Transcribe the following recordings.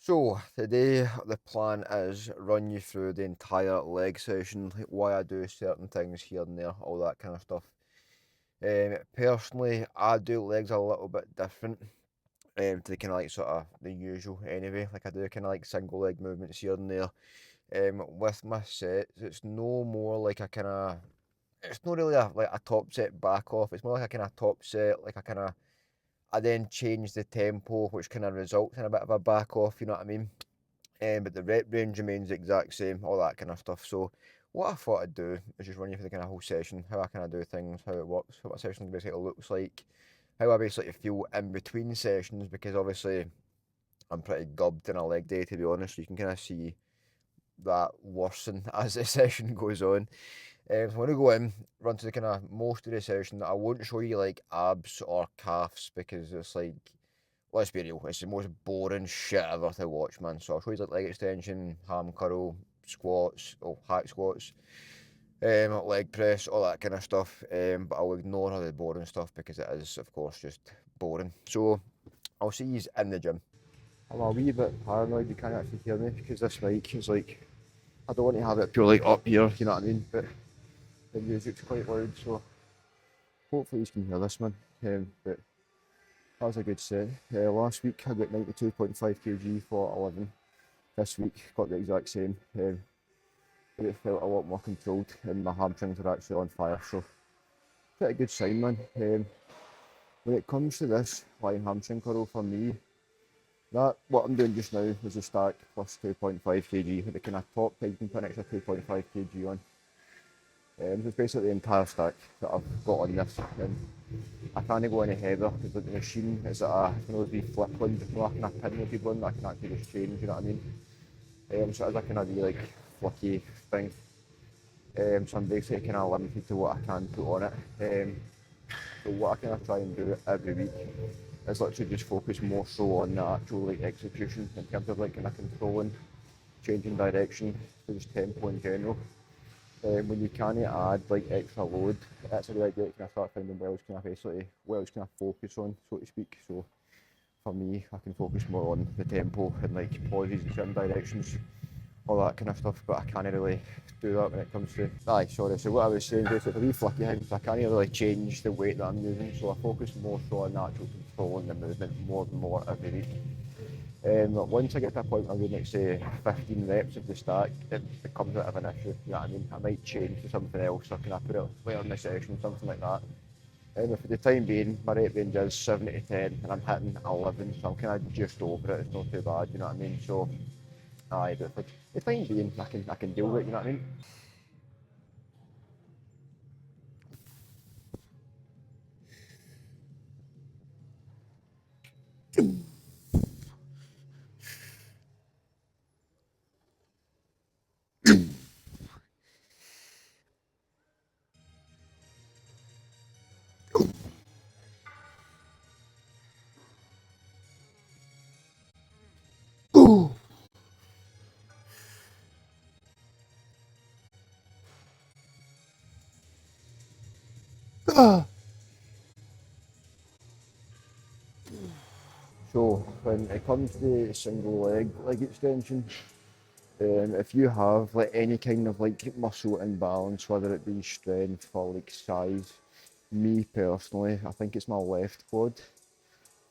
So today the plan is run you through the entire leg session, like why I do certain things here and there, all that kind of stuff. Personally, I do legs a little bit different to the kind of like sort of the usual anyway. Like I do kind of like single leg movements here and there. With my sets, it's no more like a kind of, it's not really a top set back off. It's more like a kind of top set, like a kind of, I then change the tempo, which kind of results in a bit of a back off. You know what I mean? But the rep range remains the exact same, all that kind of stuff. So what I thought I'd do is just run you through the kind of whole session, how I kind of do things, how it works, what my session basically looks like, how I basically feel in between sessions, because obviously I'm pretty gubbed in a leg day, to be honest. So you can kind of see that worsen as the session goes on. So I'm going to go in, run to the kind of most of the session. I won't show you like abs or calves because it's like, let's be real, it's the most boring shit ever to watch, man. So I'll show you like leg extension, ham curl, squats, hack squats, leg press, all that kind of stuff. But I'll ignore all the boring stuff because it is, of course, just boring. So I'll see you in the gym. I'm a wee bit paranoid you can't actually hear me because this mic is like, I don't want to have it purely up here, you know what I mean? But the music's quite loud, so hopefully you can hear this, man. But that was a good set. Last week I got 92.5 kg for 11. This week got the exact same. But it felt a lot more controlled and my hamstrings are actually on fire, so pretty good sign, man. When it comes to this lying hamstring curl for me, that what I'm doing just now is a stack plus 2.5 kg with the kind of top I can put an extra 2.5 kg on. So it's basically the entire stack that I've got on this. I can't go any heavier because the machine is at a, you know, those wee flip ones, so I can pin the people in, I can actually just change, you know what I mean? So it is a kind of wee like flicky thing. So I'm basically kind of limited to what I can put on it. So what I kind of try and do every week is literally just focus more so on the actual like execution in terms of like kind of controlling, changing direction, just tempo in general. When you can't add like extra load, that's a really idea to kind of start finding wells kind of basically wells kind of focus on, so to speak. So for me, I can focus more on the tempo and like pauses in certain directions, all that kind of stuff. But I can't really do that when it comes to. Aye, sorry. So what I was saying, basically, a wee flicky thing, so I can't really change the weight that I'm using. So I focus more so on the actual control and the movement more and more every week. Once I get to a point where I'm doing like say 15 reps of the stack, it becomes a bit of an issue, you know what I mean? I might change to something else, or can I put it later in the session, something like that. For the time being, my rep range is 7 to 10 and I'm hitting 11, so I'm kind of just over it, it's not too bad, you know what I mean? So, aye, but for the time being, I can deal with it, you know what I mean? So, when it comes to single leg extension, if you have like any kind of like muscle imbalance, whether it be strength or like size, me personally, I think it's my left quad.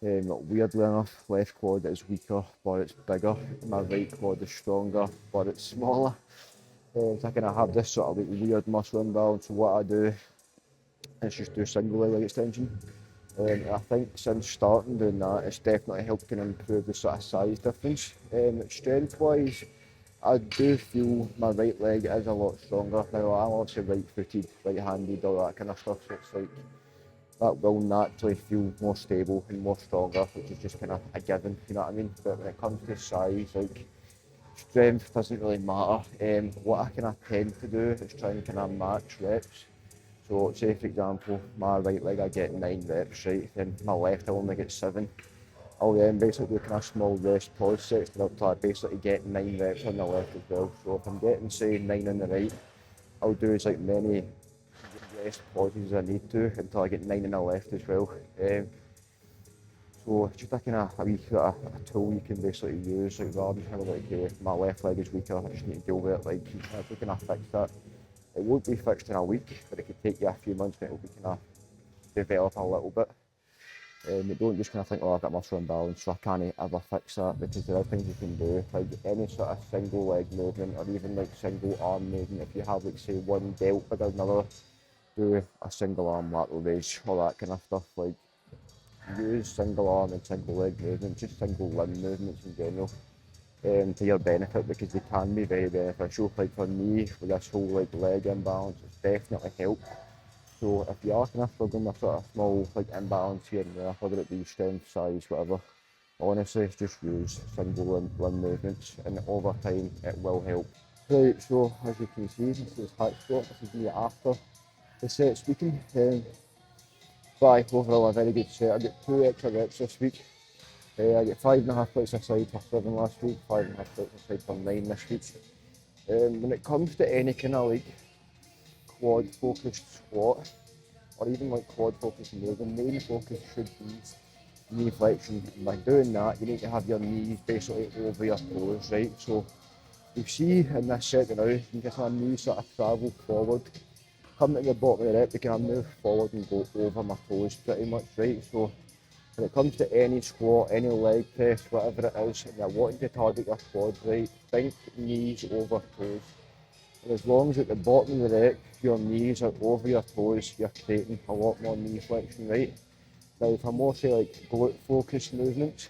Weirdly enough, left quad is weaker, but it's bigger. My right quad is stronger, but it's smaller. So I kind of have this sort of like weird muscle imbalance. So what I do is just do single leg extension. I think since starting doing that, it's definitely helped kind of improve the sort of size difference. Strength wise, I do feel my right leg is a lot stronger. Now I'm obviously right footed, right handed, all that kind of stuff, so it's like that will naturally feel more stable and more stronger, which is just kind of a given, you know what I mean? But when it comes to size, like strength doesn't really matter. What I kind of tend to do is try and kind of match reps. So say for example, my right leg I get 9 reps, right? Then my left I only get 7. I'll then basically do kind of small rest pause sets to basically get 9 reps on the left as well. So if I'm getting say 9 on the right, I'll do as like many rest pauses as I need to until I get 9 on the left as well. So it's just a kind of a wee sort of a tool you can basically use, like rather than kind of like, okay, my left leg is weaker, I just need to deal with it, like you can actually kind of fix that. It won't be fixed in a week, but it could take you a few months and it will be kind of develop a little bit. You don't just kind of think, oh, I've got muscle imbalance, so I can't ever fix that, because there are things you can do, like any sort of single leg movement or even like single arm movement. If you have like say one delt bigger than another, do a single arm lateral raise, all that kind of stuff. Like use single arm and single leg movements, just single limb movements in general, to your benefit, because they can be very beneficial. Like for me, with this whole like leg imbalance, it's definitely helped. So if you are kind of struggling with sort of small like imbalance here and there, whether it be strength, size, whatever, honestly, just use single limb movements, and over time it will help. Right, so as you can see, this is hack squat. This is me after the set speaking. But overall a very good set. I got 2 extra reps this week. I get 5.5 plates aside for 7 last week, 5.5 plates aside for 9 this week. When it comes to any kind of like quad focused squat, or even like quad focused movement, the main focus should be knee flexion. And by doing that, you need to have your knees basically over your toes, right? So you see in this set now, you can get my knees sort of travel forward. Come to the bottom of the rep, we can move forward and go over my toes pretty much, right? So when it comes to any squat, any leg press, whatever it is, and you're wanting to target your quads, right, think knees over toes. And as long as at the bottom of the rep, your knees are over your toes, you're creating a lot more knee flexion, right? Now, for more say like glute focused movements,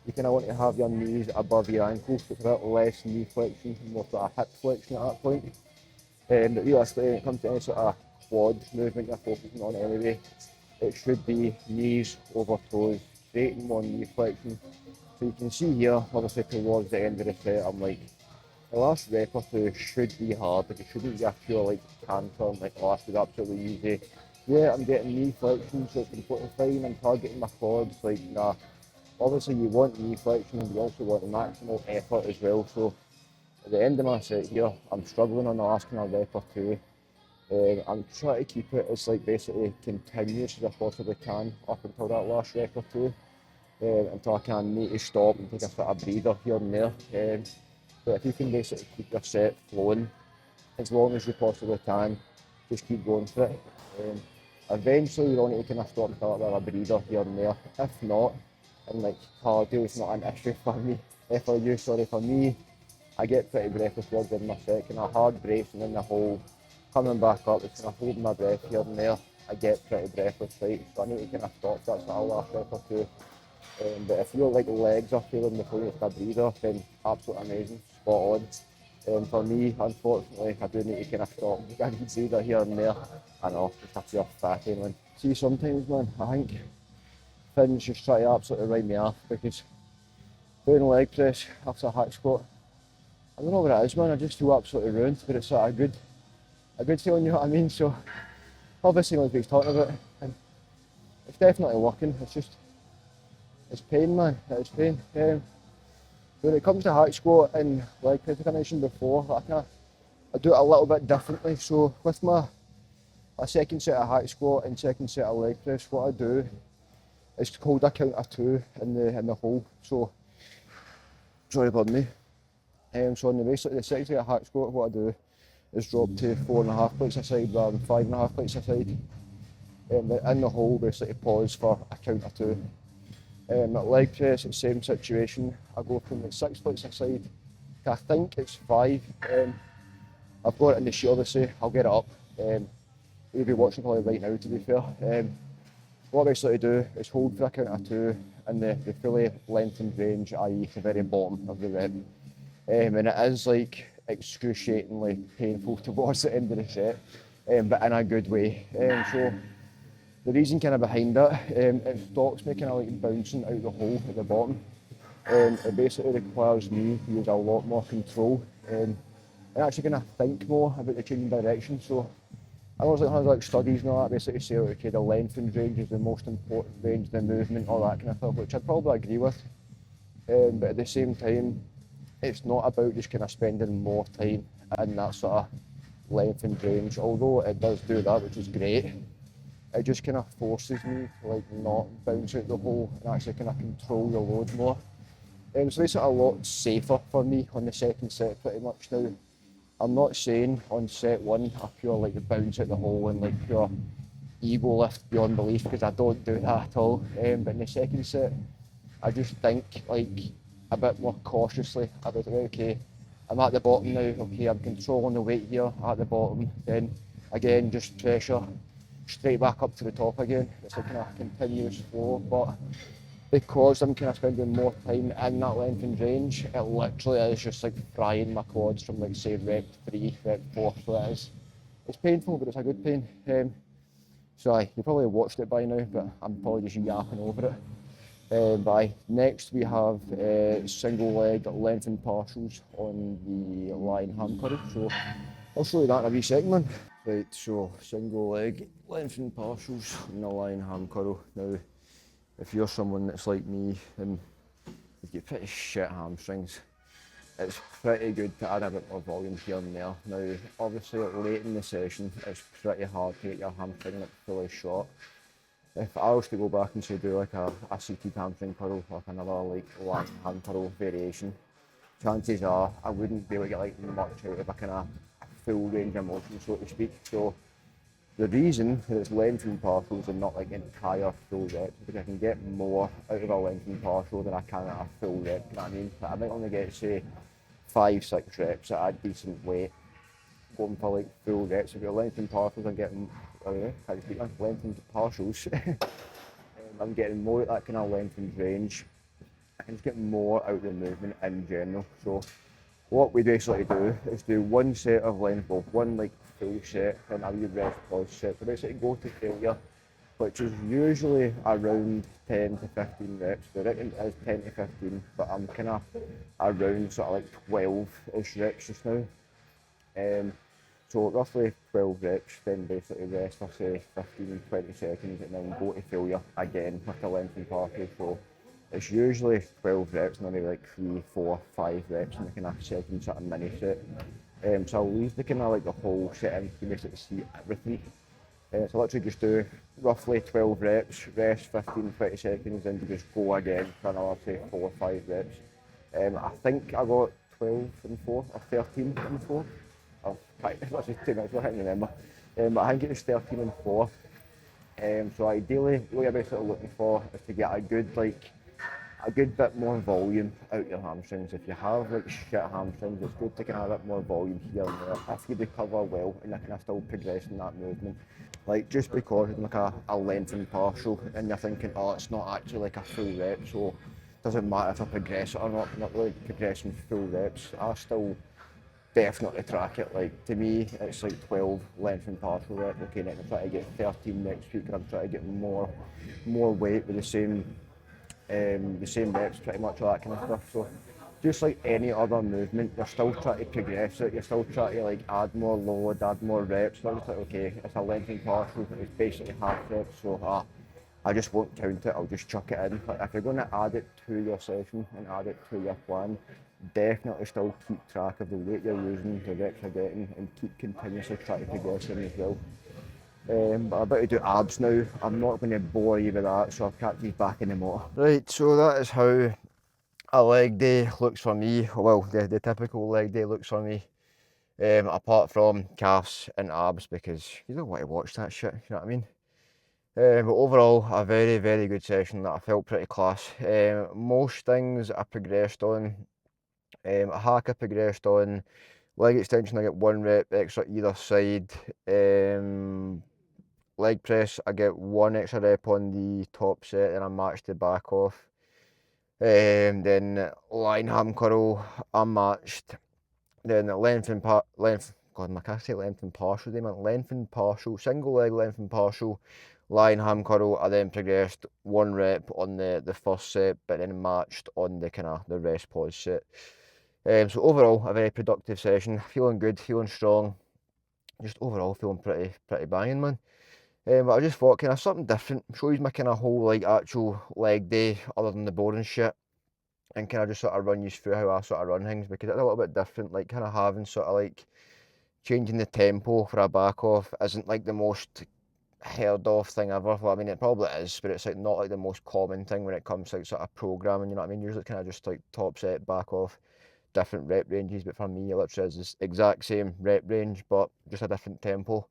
you kind of want to have your knees above your ankles, so it's a bit less knee flexion, more sort of hip flexion at that point. But realistically, when it comes to any sort of quad movement you're focusing on anyway, it should be knees over toes, creating more knee flexion. So you can see here, obviously towards the end of the set, I'm like, the last rep or two should be hard, but it shouldn't be a pure like canter, like, oh, this is absolutely easy. Yeah, I'm getting knee flexion, so it's completely fine, I'm targeting my quads, like, nah. Obviously you want knee flexion, and you also want maximal effort as well, so at the end of my set here, I'm struggling on the last kind of rep or two. I'm trying to keep it as like basically continuous as I possibly can up until that last rep or two, until I kind of need to stop and take a sort of breather here and there. But if you can basically keep your set flowing as long as you possibly can, just keep going for it. Eventually you'll need to kind of stop and start with a breather here and there. If not, and like cardio is not an issue for me, for me, I get pretty breathless towards the end of my set, kind of hard bracing in the hole, coming back up, it's kind of holding my breath here and there. I get pretty breathless, right? So I need to kind of stop that sort of last rep or two. But if your like legs are feeling before you take a breather, then absolutely amazing, spot on. For me, unfortunately, I do need to kind of stop, I need to breather here and there. I know, just a pure fatty, man. See, sometimes, man, I think things just try to absolutely write me off, because doing leg press after a hack squat, I don't know what it is, man, I just feel absolutely ruined, but it's sort of a good feeling, you know what I mean? So, obviously, like we've talked about, and it's definitely working, it's pain, man, it's pain. When it comes to hack squat and leg press, like I mentioned before, I do it a little bit differently. So, with my second set of hack squat and second set of leg press, what I do is hold a count of 2 in the hole. So, sorry, pardon me. So on basically the second set of hack squat, what I do is drop to 4.5 plates aside rather than 5.5 plates aside. But in the hole, basically pause for a count of 2. At leg press, it's the same situation. I go from like 6 plates aside to I think it's 5. I've got it in the sheet, obviously, I'll get it up. You'll be watching probably right now, to be fair. What I basically do is hold for a count of 2 in the fully lengthened range, i.e. the very bottom of the rep. And it is like excruciatingly painful towards the end of the set, but in a good way. So the reason kind of behind that, it stops me kind of like bouncing out the hole at the bottom. It basically requires me to use a lot more control and actually kind of think more about the changing direction. So I know there's like studies and all that basically say, okay, the lengthened range is the most important range, the movement, all that kind of stuff, which I'd probably agree with. But at the same time, it's not about just kind of spending more time in that sort of lengthened range, although it does do that, which is great. it just kind of forces me to like not bounce out the hole and actually kind of control the load more. So it's a lot safer for me on the second set pretty much now. I'm not saying on set one I pure like bounce out the hole and like pure ego lift beyond belief, because I don't do that at all. But in the second set, I just think like a bit more cautiously. I was like, okay, I'm at the bottom now. Okay, I'm controlling the weight here at the bottom. Then again, just pressure straight back up to the top again. It's a kind of continuous flow, but because I'm kind of spending more time in that length and range, it literally is just like frying my quads from like say rep 3, rep 4. So it's painful, but it's a good pain. So you probably watched it by now, but I'm probably just yapping over it. Next we have single leg lengthened partials on the lying ham curl. So I'll show you that in a wee second, man. Right, so single leg lengthened partials on the lying ham curl. Now, if you're someone that's like me and you've got pretty shit hamstrings, it's pretty good to add a bit more volume here and there. Now, obviously late in the session, it's pretty hard to get your hamstring like fully short. If I was to go back and say do like a seated hamstring curl, like another like lying ham curl variation, chances are I wouldn't be able to get like much out of a kind of full range of motion, so to speak. So the reason that it's lengthened partials and not like entire full reps is because I can get more out of a lengthened partial than I can at a full rep. You know what I mean? Like I might only get say 5-6 reps at a decent weight going for like full reps. If you're lengthened partials, I'm getting lengthened partials. I'm getting more at that kind of lengthened range. I can just get more out of the movement in general. So what we basically do is do one set of length, well, one like full set and a wee rest pause set. So basically go to failure, which is usually around 10 to 15 reps. The reckon it is 10 to 15, but I'm kind of around sort of like 12-ish reps just now. So roughly 12 reps, then basically rest for say 15, 20 seconds and then go to failure again with the lengthened partial. So it's usually 12 reps and maybe like 3, 4, 5 reps in the kind of second sort of mini set. So I'll leave the kind of like the whole set in to basically see everything. So I'll literally just do roughly 12 reps, rest 15, 20 seconds, and just go again for another say 4 or 5 reps. I think I got 12 and 4 or 13 and 4. That's just too much, I can't remember. But I think it was 13 and 4. So ideally, what you're basically looking for is to get a good bit more volume out your hamstrings. If you have like shit hamstrings, it's good to get a bit more volume here and there. If you recover well and you're kind of still progressing that movement. Like just because it's like a lengthened partial and you're thinking, oh, it's not actually like a full rep, so it doesn't matter if I progress it or not. I'm not really progressing full reps. I still definitely track it. Like to me, it's like 12 lengthened partial reps. Okay, next I'm trying to get 13 next week, and I'm trying to get more weight with the same reps, pretty much all that kind of stuff. So just like any other movement, you're still trying to progress it. You're still trying to like add more load, add more reps. Not just like okay, it's a lengthened partial, it's basically half reps, so I just won't count it. I'll just chuck it in. But if you're going to add it to your session and add it to your plan, definitely still keep track of the weight you're using, the reps you're getting, and keep continuously trying to progress them as well. But I'm about to do abs now. I'm not going to bore you with that, so I'll catch you back in the motor. Right, so that is how a leg day looks for me. Well, the typical leg day looks for me. Apart from calves and abs, because you don't want to watch that shit, you know what I mean? But overall, a very, very good session that I felt pretty class. Most things I progressed on. A hack I progressed on. Leg extension, I get 1 rep extra either side. Leg press, I get 1 extra rep on the top set and I match the back off. Then line ham curl, I'm matched. Then length, God, I can't say length and partial, they meant length and partial, single leg length and partial, line ham curl. I then progressed 1 rep on the first set, but then matched on the rest pause set. So overall, a very productive session, feeling good, feeling strong, just overall feeling pretty banging, man. But I just thought kind of something different, show you my kind of whole like actual leg day other than the boring shit, and kind of just sort of run you through how I sort of run things, because it's a little bit different, like kind of having sort of like changing the tempo for a back off isn't like the most heard of thing ever. Well, I mean, it probably is, but it's like not like the most common thing when it comes to like sort of programming, you know what I mean? Usually it's kind of just like top set, back off, different rep ranges, but for me, it literally is the exact same rep range, but just a different tempo.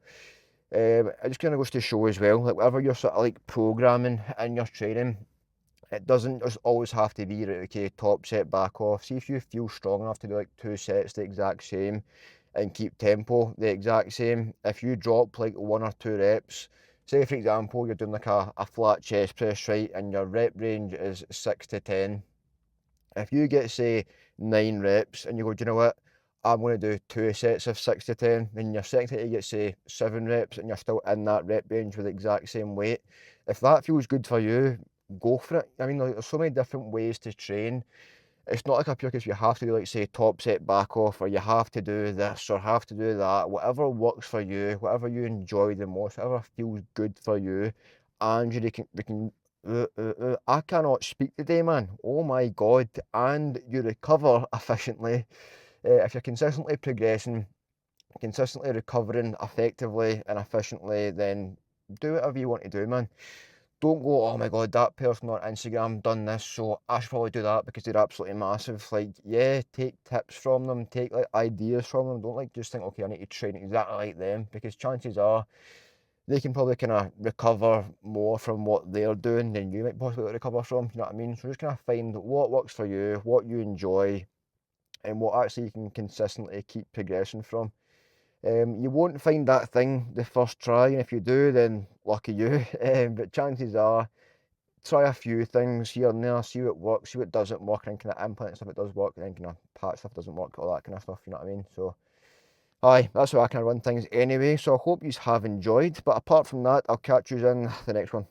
It just kind of goes to show as well, like whatever you're sort of like programming in your training, it doesn't just always have to be, right, okay, top set, back off. See if you feel strong enough to do like 2 sets the exact same and keep tempo the exact same. If you drop like 1 or 2 reps, say for example, you're doing like a flat chest press, right, and your rep range is 6 to 10. If you get, say, 9 reps and you go, do you know what? I'm going to do 2 sets of 6 to 10, then your second set you get, say, 7 reps and you're still in that rep range with the exact same weight. If that feels good for you, go for it. I mean, like, there's so many different ways to train. It's not like a pure case you have to do, like, say, top set, back off, or you have to do this or have to do that. Whatever works for you, whatever you enjoy the most, whatever feels good for you, and I cannot speak today, man. Oh my God. And you recover efficiently. If you're consistently progressing, consistently recovering effectively and efficiently, then do whatever you want to do, man. Don't go, oh my God, that person on Instagram done this, so I should probably do that because they're absolutely massive. Like, yeah, take tips from them, take like ideas from them. Don't like just think, okay, I need to train exactly like them, because chances are they can probably kind of recover more from what they're doing than you might possibly recover from, you know what I mean? So just kind of find what works for you, what you enjoy, and what actually you can consistently keep progressing from. You won't find that thing the first try, and if you do, then lucky you. But chances are, try a few things here and there, see what works, see what doesn't work, and kind of implement stuff that does work, and then kind of patch stuff that doesn't work, all that kind of stuff, you know what I mean? So aye, that's how I kind of run things anyway, so I hope you have enjoyed, but apart from that, I'll catch you in the next one.